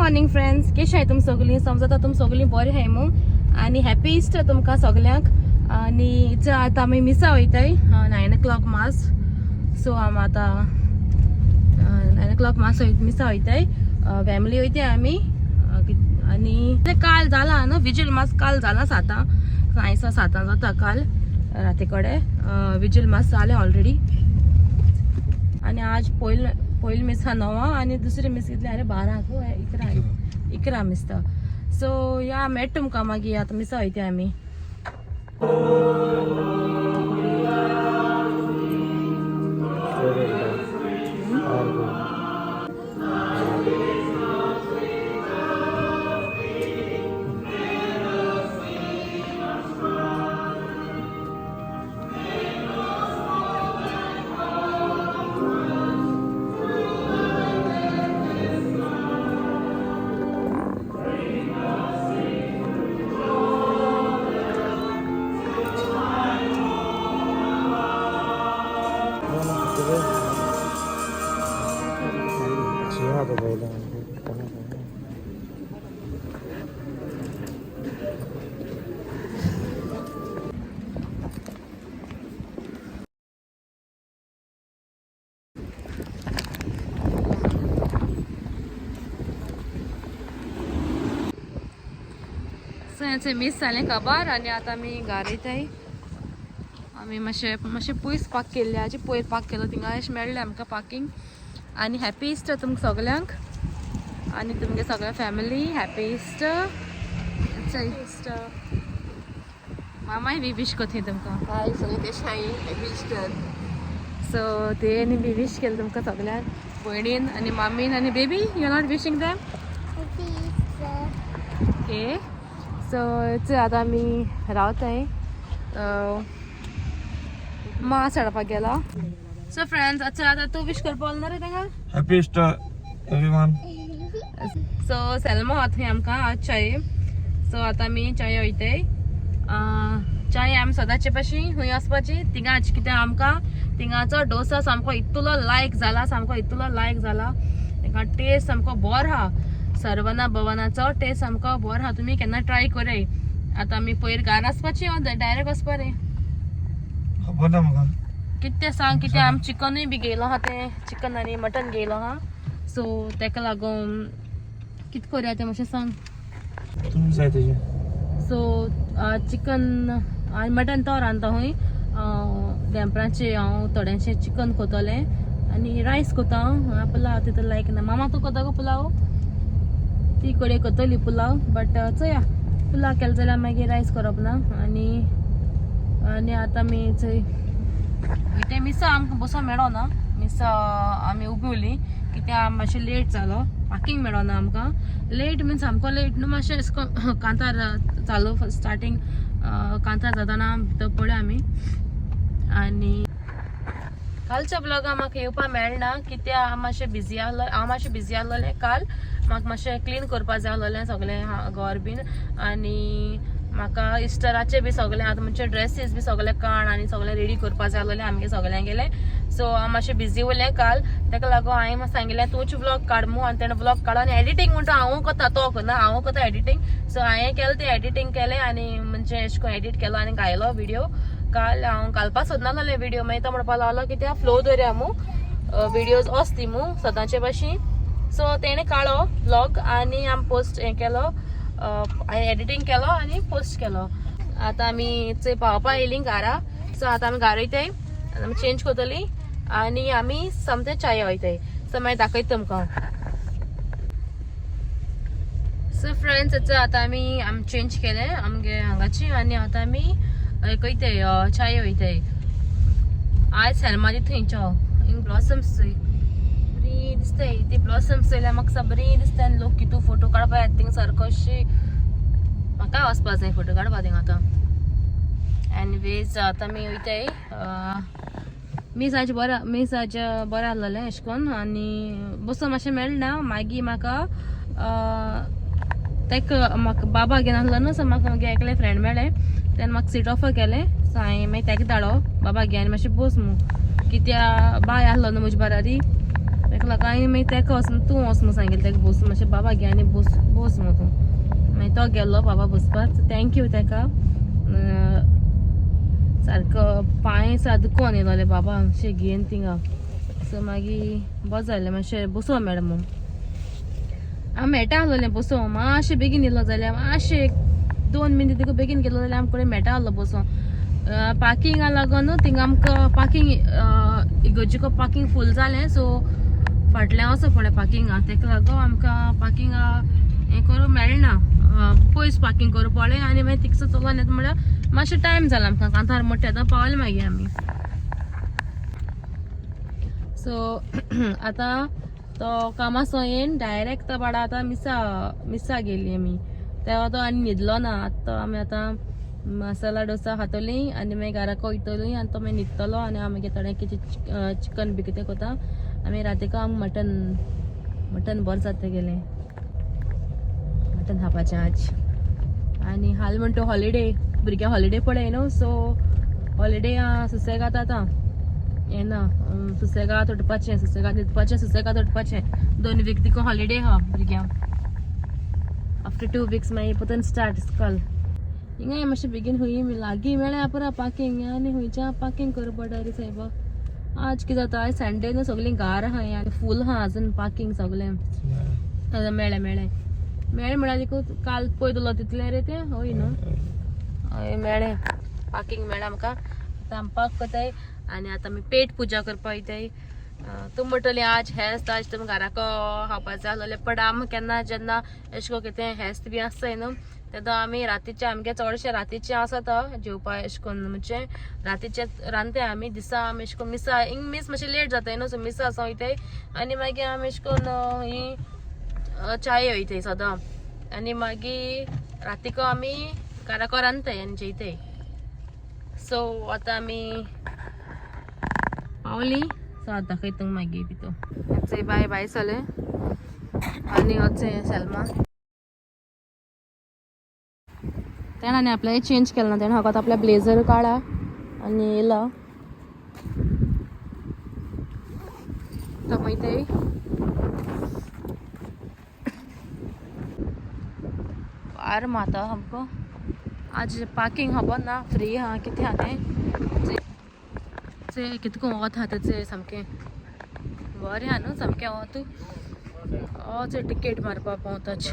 Morning friends, कशें आहाय तुम सगळीं? समजता तुम सगळीं बरें आहाय मू आणि हॅपी इस्टर तुमकां सगल्यांक. आणि आतां आमी मिसा वयताय 9 o'clock मास. सो आम आतां 9 o'clock मास मिसा वयताय. फॅमिली वयताय आमी. आणि काल जाला न्हू विजील मास, काल जाला 7 जाता काल राती कडे विजील मास जाले ऑलरेडी. आणि आज पयली मिस हा 9 आणि दुसरी मिस कितले अरे 12 11 मिसता. सो या मेट तुमकां मागीर आतां मिसा वयता आमी. सो मिस जालें काबार आणि आता आमी घरा येताय. आमी मातशें पयस पार्क केल्ले, हाजे पयर पार्क केलो, थिंगा अशें मेळ्ळें आमकां पार्किंग. आणि हॅपी इस्टर तुमकां सगल्यांक आणि तुमगे सगळ्या फॅमिली हॅपी इस्टर. मामाय बी विश करता तुमकां. हाय सगळे कशें आहाय? Happy Easter. सो तेणी बी विश केलें तुमकां सगल्यांक, भयणीन आणि मामीन आणि baby. You not wishing them? Okay. So आतां आमी रावताय. मास हाडपाक गेला. सो फ्रेंड्स, आतां तूं विश करपा ना रे तांकां? Happy Easter everyone. सो सेल्मो हा थंय आमकां आज चाये. सो आतां आमी चाये वयताय. चाये आमी सदांचे भशेन खंय वचपाची थिंगाच, कित्याक आमकां थिंगाचो डोसा सामको इतलो लायक जाला, तांकां टेस्ट सामको बरो आहा. सर्वना भवनाचो टेस्ट सामको बरो आहा. तुमी केन्ना ट्राय कराय. आतां आमी पयर घरा वचपाची डायरेक्ट वचपा रे? खबर ना म्हाका. कितें सांग, कित्याक आमी चिकनूय बी घेयलो आहा, तें चिकन आनी मटन घेयलो आहा. सो तेका लागून कितें करया तें मातशें सांग. तुमी जाय तेजे. सो चिकन आनी मटन तो रांदता खंय दॅम्पराचे. हांव थोडेंशें चिकन कोतोलें आनी रायस कोता. पुलाव तितून लायक ना. मामा तूं कोता गो पुलाव? ती कडेन कोतली पुलाव, बट चोया पुलाव केलो जाल्यार मागीर रायस करप ना. आनी आतां आमी चोय ते मिसा आमकां बसो मेळो ना. मिसा आमी उबी उरली कित्याक मातशें लेट जालो. पार्किंग मेळो ना आमकां. लेट मिन्स सामको लेट न्हू, मातशें अशें करून कांतार चालू स्टार्टींग कांतार जाताना भितर पडल्या आमी. आनी कालच्या ब्लॉगाक म्हाका येवपा मेळना कित्याक हांव मातशें बिजी आहलोलें. काल म्हाका मातशें क्लीन करपा जाय आहलोलें सगळें घर बीन. आनी म्हाका इस्टराचे बी सगळें आतां म्हणजे ड्रेसीस बी सगळे काण आनी सगळें रेडी करपा जाय आहलोलें आमगे सगळ्यांक गेलें. सो हांव मातशें बिजी उरलें काल. ताका लागून हांवें सांगिल्लें तूंच व्लॉग काड मू. आनी तेणें व्लॉग काडलो आनी एडिटींग म्हणटा हांव कोता, तो करना, हांव कोता एडिटींग. सो हांवें केलें तें एडिटींग केलें आनी म्हणजे अशें करून एडिट केलो आनी घायलो व्हिडिओ. काल हांव घालपाक सोदनासलें व्हिडिओ, मागीर तो म्हणपा लागलो कित्याक फ्लो दवरया मू, व्हिडिओज वचती मू सदांचे भशेन. सो तेणें काडलो व्लॉग आनी आमी पोस्ट हें केलो, एडिटींग केलो आनी पोस्ट केलो. आतां आमी चोय पावपा येयलीं घरा. सो आतां आमी घरा वयताय, आमी चेंज कोतली आनी आमी समते चाये वयताय. सो मागीर दाखयता तुमकां. सो फ्रेंड्स, आतां आमी चेंज केलें आमगे हांगाची आनी आतां आमी वयताय चाये वयताय. आयज हेल्मादी थंयचो हिंग ब्लॉसम्स चोय बरी दिसताय. ती ब्लॉसम्स चोयल्यार म्हाका बरी दिसता आनी लोक कितू फोटो काडपा येता थिंग सारको. अशी म्हाका वचपा जाय फोटो काडपा थिंग. आतां एनीवेज आतां आमी वयताय. मीस आज बरें आहलोलें अशें करून आनी बसोन मातशें मेळना. मागीर म्हाका म्हाका बाबा घेवन आहलो न्हू. सो म्हाका म्हगे एकलें फ्रेंड मेळ्ळें, तेन्ना म्हाका सीट ऑफर केलें. सो हांवें मागीर तेका धाडलो बाबा घे आनी मातशें बस मू, कित्याक बाय आहलो न्हू म्हजे बारारी. ताका लागून हांवें मागीर ताका वचून तूं वच म्हणून सांगिल्लें ताका बस मातशें बाबा घे आनी बस बस म्हणून तूं मागीर तो गेल्लो बाबा बसपाक थँक्यू ताका सारको पांय सा दुखोन येयलोले बाबा अशें घेवन थिंगा सो मागीर बरें जालें मातशें बसो मेळ्ळें म्हणून हांव मेळटा आसलोलें बसो मातशें बेगीन येयलो जाल्यार मातशें एक 2 मिनटां तिका बेगीन गेलो जाल्यार आमचे कडेन मेळटा आसलो बसो पार्किंगा लागून थिंगा आमकां पार्किंग इगर्जीको पार्किंग फूल जालें सो फाटल्यान वचप पडलें पार्किंगा ताका लागून आमकां पार्किंगा हें करूं मेळना पयस पार्किंग करूं पडलें आनी मागीर तिकसो चलोन येता म्हळ्यार मातशें टायम जाला आमकां कांतार मोठे आतां पावले मागीर आमी सो आतां तो कामाचो येवन डायरेक्ट तो बाडा आतां मिसा गेली आमी तेव्हा तो आनी न्हिदलो ना आतां आमी आतां मसाला डोसा खातली आनी मागीर घराको वयतली आनी तो मागीर न्हिदतलो आनी हांव मागीर थोडें कितें चिकन बी कितें कोता आमी रातीको आमी मटन बरें जाता गेलें मटन खावपाचें आज आनी हाल म्हणटा हॉलिडे भुरग्यां हॉलिडे पळय न्हू सो हॉलिडे सुसेगाद आतां हें ना सुसेगाद उठपाचें सुसेगाद न्हिदपाचें सुसेगाद उठपाचें 2 वीक तिका हॉलिडे आहा भुरग्यांक आफ्टर 2 वीक्स मागीर परतून स्टार्ट स्कूल हिंगा मातशें बेगीन खंय लागीं मेळ्ळें पुरा पार्किंग आनी खंयच्या पार्किंग करपा पडटा रे सायबा आज कितें जाता आज संडे न्हू सगळीं गार आहा आनी फूल आहा अजून पार्किंग सगळें मेळ्ळें म्हळ्यार देखून काल पळयतलो तितलें रे तें हय न्हू हय मेळ्ळें पार्किंग मेळ्ळें आमकां आतां आमी पार्क कोताय आनी आतां आमी पेट पुजा करपा वयताय तूं म्हणटली आज हेस्त आज तुमी घराको खावपाक जाय आसलें पण आमी केन्ना जेन्ना अशें करून कितें हेस्त बी आसताय न्हू तेन्ना आमी रातीचें आमगे चडशें रातीचें आसत जेवपा अशें करून म्हणजे रातीचें रांदताय आमी दिसा आमी अशें करून मिसा हिंग मीस मातशें लेट जाताय न्हू सो मिसा आसा वयताय आनी मागीर आमी अशें करून ही चाये वयताय सदां आनी मागीर रातीको आमी घराको रांदताय आनी जेयताय सो आतां आमी पावली सो आतां दाखयता मागीर भितर बाय बाय चले आनी वचचें सलमा तेणा आपल्याला चेंज केला ना तेणें हाका आपल्या ब्लेझर काडा आनी येयला तो मागीर वार माता हमको आज पार्किंग खबर ना फ्री हा कितें हा तें कितको वत हा तें सामकें बरें हा न्हू सामकें वत होच टिकेट मारपा पावताच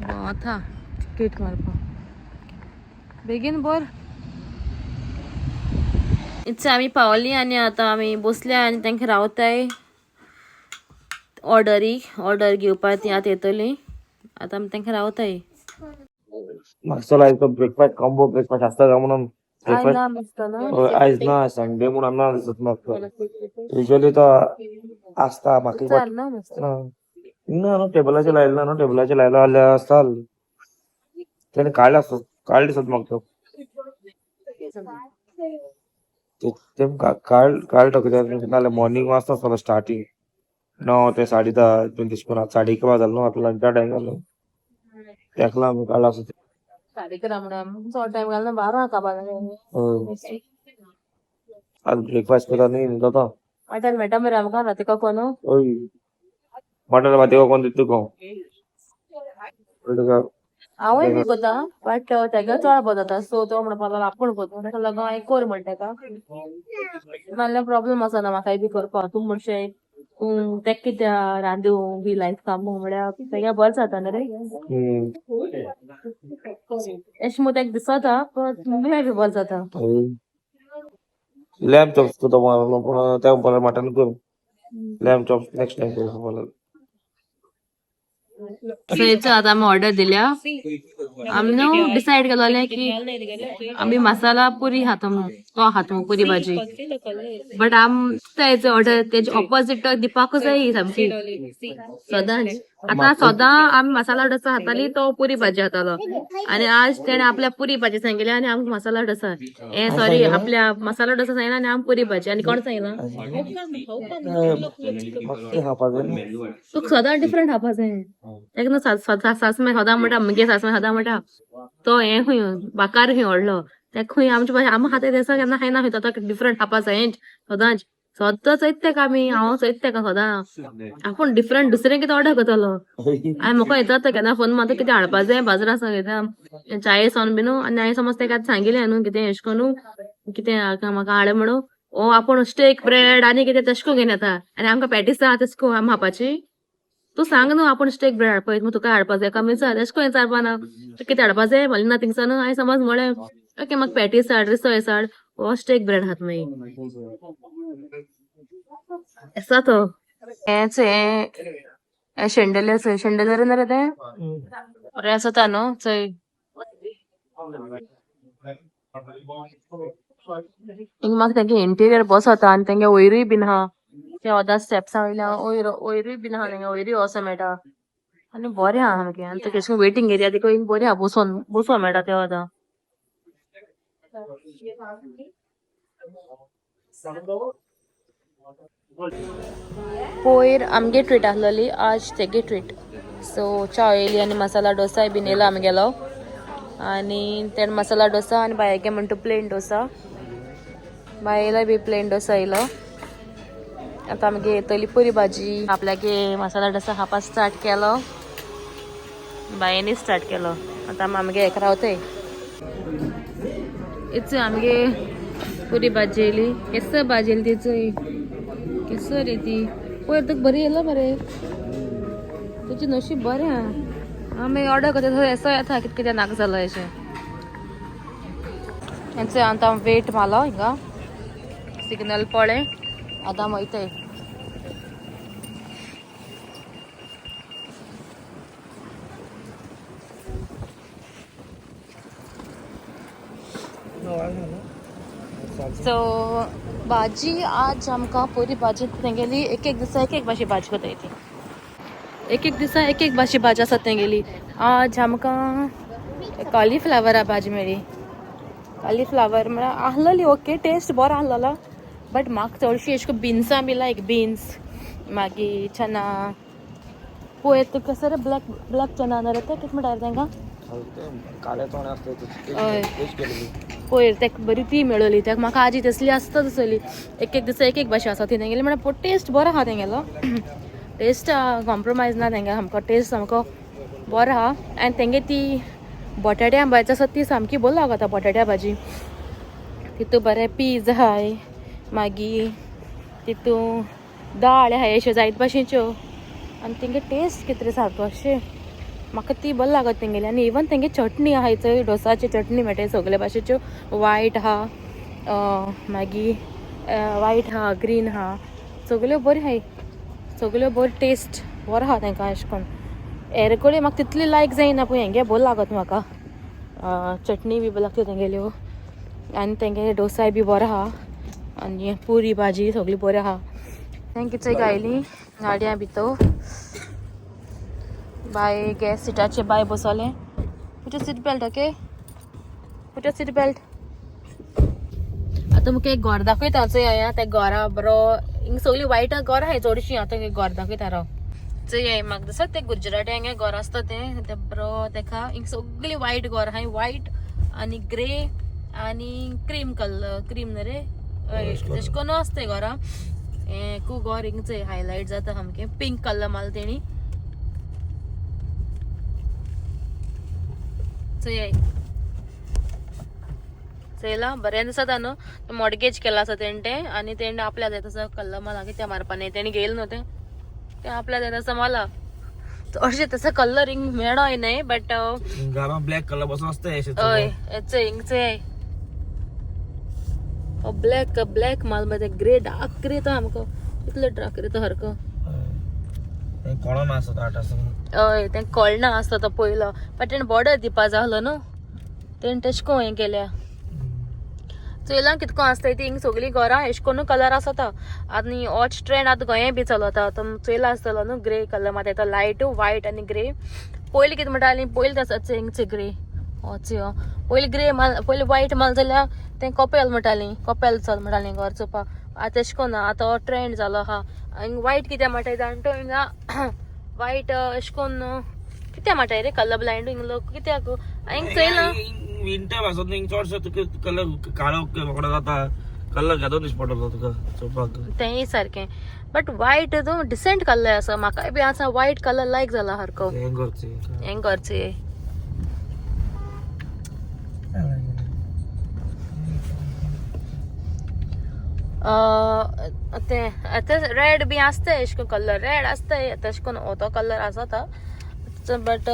वत हा टिकेट मारपा बेगीन बर इतसे आमी पावली आनी आतां आमी बसल्या आनी तांकां रावताय ऑर्डर घेवपा ती आतां येतली आतां आमी तांकां रावताय म्हाका लायक ब्रेकफास्ट कॉम्बो ब्रेकफास्ट आसता काय म्हणून आयज ना संडे म्हणून ना दिसत म्हाका युजली तो आसता म्हाका ना न्हू टेबलाचेर लायला न्हू टेबलाचेर लायला जाल्यार आसता तेणे काडले दिसत म्हाका काडटा कित्याक नाल्यार मॉर्निंग आसता स्टार्टींग 9 ते 10:30 बीन तशें करून 11:30 जालो न्हू आतां लंचा टायम जालो तेका लागून काडला आसता 11:30 म्हणून चड टायम घालना 12 काबार आज ब्रेकफास्ट करता न्ही जाता मटन मेळटा मरे आमकां रातीको कोण हय मटन बातीको कोण दिता तुका हांवूय बी कोता बट तेका चड बदता सो तो म्हणपाक लागलो आपूण कोता ताका लागून हांवें कर म्हण ताका नाल्यार प्रॉब्लेम आसना म्हाकाय बी करपा तूं म्हणशें तेका कितें रांदूं बी लायफ काम म्हळ्यार तेगे बरें जाता न्ही रे अशें म्हूण तेका दिसता पण बी बरें जाता लॅम्प चॉप्स करता त्या मटन कर लॅम्प चॉप्स नेक्स्ट टाइम कर सो आतां आमी ऑर्डर दिल्या आमी न्हू डिसायड केलोलें की आमी मसाला पुरी खाता म्हणून तो खाता पुरी भाजी बट आमचो ऑर्डर तेजे ऑपोजीट दिवपाकूच जाय सामकी सदां आमी मसाला डोसा खाताली तो पुरी भाजी खातालो आनी आज तेणे आपल्या पुरी भाजी सांगिल्ली आनी आमकां मसाला डोसा सॉरी आपल्या मसाला डोसा सांगिल्ला आनी आमकां पुरी भाजी आनी कोण सांगिल्ला तुका सदां डिफरंट खावपा जाय एक न्हू सासमे सदां म्हणटा मगे सासमे सदां म्हणटा तो हें खंय बाकार खंय व्हडलो ते खंय आमच्या भाशेन आमी खाता तेसा केन्ना खायना खंय तो डिफरंट खावपा जाय सदांच सदांच येत तेका आमी हांव येत तेका सदां आपूण डिफरंट दुसरें कितें ऑर्डर करतलो आनी म्हाका येता केन्ना फोन मारता कितें हाडपा जाय बाजारां सांगता चाये सोन बीन आनी हांवें समज तेका सांगिल्लें न्हू कितें एश कोनू कितें म्हाका हाड म्हणून ओ आपूण स्टेक ब्रेड आनी कितें तेश कोन घेवन येता आनी आमकां पॅटीस आहा तेश कोन खावपाची तूं सांग न्हू आपूण स्टेक ब्रेड हाडपा मग तुका हाडपा जाय कमी आसा तेश कोन विचारपा ना कितें हाडपा जाय म्हणलें ना थिंगसान हांवें समज म्हळें ओके म्हाका पॅटीस हाड रिसोय हाड हो स्टेक ब्रेड हात मागीर एसा तो हेच हे शेंडेले शेंडेले ना रे ते बरें आसता न्हू चंय हिंग म्हाका तेंगे इंटिरियर बस जाता आनी तेंगे वयरूय बीन आहा ते ओदा स्टेप्सा वयल्या वयरूय बीन आहा तेंगे वयरूय वोसो मेळटा आनी बरें आहा सामकें आनी तेश कोन वेटींग एरिया देखून हिंग बरें आहा बसोन मेळटा ते ओदा पोयर आमगे ट्रीट आहलोली आज तेगे ट्रीट सो च्या येयली आनी मसाला डोसाय बीन येयलो आमगेलो आनी तेण मसाला डोसा आनी बायगे म्हणटा प्लेन डोसा बायला बी प्लेन डोसा येयलो आतां आमगे येतली पुरी भाजी आपल्यागे मसाला डोसा खावपा स्टार्ट केलो बायेनी स्टार्ट केलो आतां आमगे एक रावताय इच आमगे पुरी भाजी येयली केस भाजी येयली ती चोय केस रे ती पयर तुका बरी येयलो मरे तुजी नशीब बरें आहा आमी ऑर्डर करता एसो येता कितें कितें नाका जालो अशें हेंचो आतां वेट मारलो हिंगा सिग्नल पळय आतां वयताय सो भाजी आज आमकां पुरी भाजी तेंगेली एक एक दिसा एक एक भाशे भाजी कोताय ती एक एक दिसा एक एक भाशे भाजी आसा तेंगेली आज आमकां कॉलीफ्लावरा भाजी मेळ्ळी कॉलीफ्लावर म्हळ्यार आहलोली ओके टेस्ट बरो आहलोलो बट म्हाका चडशी एश को बिन्सां बी लायक बिन्स मागीर चना पोय तुका कसो रे ब्लॅक ब्लॅक चना न्हू रे ते कितें म्हणटा तेंकां हय पयर तेका बरी ती मेळ्ळी तेका म्हाका आजी तसली आसता तसली एक एक दिसा एक एक भाशा आसा ती तेंगेली म्हळ्यार टेस्ट बरो आहा तेंगेलो टेस्ट कॉम्प्रोमायज ना तेंगे सामको टेस्ट सामको बरो आहा आनी तेंगे ती बटाट्या भाजी आसा ती सामकी बरी लागता बटाट्या भाजी तितू बरें पीज आहाय मागीर तितू दाळ आहाय अश्यो जायत भाशेच्यो आनी तेंगे टेस्ट कितें सारको अशें म्हाका ती बरी लागत तेंगेली आनी इवन तेंगे चटणी आहाय चोय डोसाची चटणी मेळटाय सगळे भाशेच्यो वायट आहा मागीर वायट आहा ग्रीन आहा सगल्यो बऱ्यो आहाय सगल्यो बरो टेस्ट बरो आहा तेंकां अशें करून एरकोळी म्हाका तितली लायक जायना पूण हेंगे बरो लागत म्हाका चटणी बी बरी लागता तेंगेल्यो आनी तेंगे डोसाय बी बरो आहा आनी पुरी भाजी सगळी बरी आहा तेंगे चोय गायली गाडया भितर बाय गॅस सिटाचेर बाय बसोलें put seat belt okay put seat belt आतां मुका एक घर दाखयता चोय हांवें त्या घरा बरो हिंग सगळीं वायट घर आहाय चडशीं आतां घर दाखयता राव चोय हांवें म्हाका दिसता तें गुजराती हांगे घर आसता तें बरो तेका हिंग सगळीं वायट घर आहाय वायट आनी ग्रे आनी क्रीम कलर क्रीम न्हू रे तेश कोन आसता घरा हें खूब घर हिंग चोय हायलायट जाता सामकें पिंक कलर मारला तेणी चयला बरें दिसता न्हू मॉडगेज केला आसा तेणें आनी तेणें आपल्या जाय तसो कल्ल माला कितें मारपा न्ही तेणें घेयल न्हू तें आपल्या जाय तसो माला अशें तसो कलरींग मेळोय न्हय बट ब्लॅक कलर बसून आसता हय हिंगचंय ब्लॅक ब्लॅक माल मध्ये ग्रे डार्क ग्रे तो आमकां कितले डार्क ग्रे तो सारको हय तें कळना आसता तो पयलो बट तेणें बॉर्डर दिवपा जाय आहलो न्हू तेणें तेशें को हें केल्या चोयलां कितको आसता ती हिंग सगळीं घरां एश कोनू कलर आसता आनी होच ट्रेंड आतां गोंय बी चलता आतां चोयला आसतलो न्हू ग्रे कलर मात येता लायट वायट आनी ग्रे पयलीं कितें म्हणटालीं पयलीं आसा हिंगचे ग्रे होच पयलीं ग्रे माल पयलीं वायट माल जाल्यार तें कपेल म्हणटालीं कपेल चल म्हणटालीं घर चोवपाक आतां तेशें कोन्न आतां हो ट्रेंड जालो आहा हिंग वायट कित्याक म्हणटाय जाणटो हिंगा वायट अशें कोन्न कित्याक म्हणटाय रे कलर ब्लायंड हिंग लोक कित्याक हिंग चोयलां विंटर आसत न्ही चडशे तुका कलर काळो वांगडा जाता कलर घालून दिश्टी पडटलो तुका चोवपाक तेंय सारकें बट व्हायट तो डिसेंट कलर आसा म्हाकाय बी आसा व्हायट कलर लायक जाला सारको हें करचें हें करचें ते रेड बी आसता एशको कलर रेड आसता तशें करून हो तो कलर आसा बट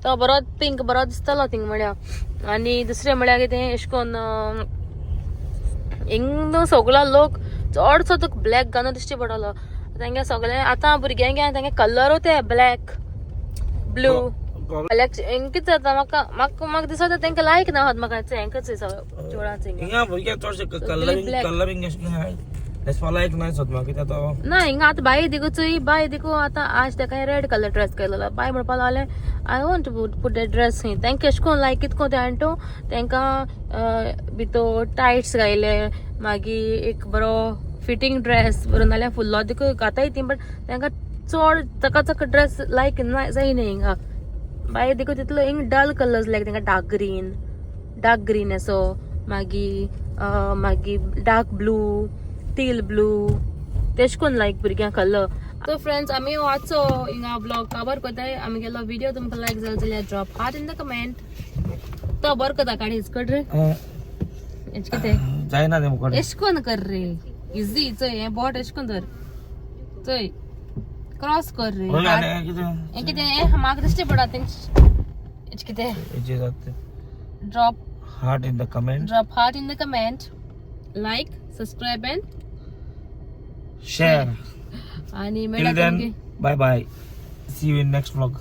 तो बरो पिंक बरो दिसतलो थिंग म्हळ्यार आनी दुसरें म्हळ्यार कितें एशें कोन्न हिंग सगळो लोक चडसो तुका ब्लॅक घालून दिश्टी पडटलो तेंगे सगळे आतां भुरग्यांगे तेंगे कलरू ते ब्लॅक ब्लू ब्लॅक कितें जाता म्हाका दिसता तेंका लायक ना म्हाका हेंकच चोळांचे हिंगा भुरगे चडशे कलरिंग एशें लायक नाय सोद म्हाका कित्याक तो ना हिंगा आतां बाय देखू आतां आज तेका रेड कलर ड्रेस केलेलो बाय म्हणपा लागलें I want to put that dress ही तेंका एशें कोन्न लायक कितको ते आणटो तेंकां भितर टायट्स घायले मागीर एक बरो फिटींग ड्रेस बरो नाल्यार फुल्लो देखून घाताय ती बट तेंकां चड चकाचक ड्रेस लायक जायना हिंगा बाय देखून तितलो हिंग डल कलर्स लायक तेंकां डार्क ग्रीन असो मागीर डार्क ब्लू टील ब्लू तेश कोन्न लायक भुरग्यां कलर सो फ्रेंड्स आमी आजचो हिंगा ब्लॉग कवर करताय आमी गेलो व्हिडिओ तुमकां लायक जालो जाल्यार drop heart in the comment तो बरो करता काडी हिचकड रे हेच कितें जायना तें मुखार एश कोन्न कर रे इजी चोय हें बॉट एश कोन्न धर चोय क्रॉस कर रे हें कितें हें म्हाका दिश्टी पडा तें हेच कितें हेजे जाता drop heart in the comment heart in the comment, like, subscribe and share आणि till then bye bye see you in next vlog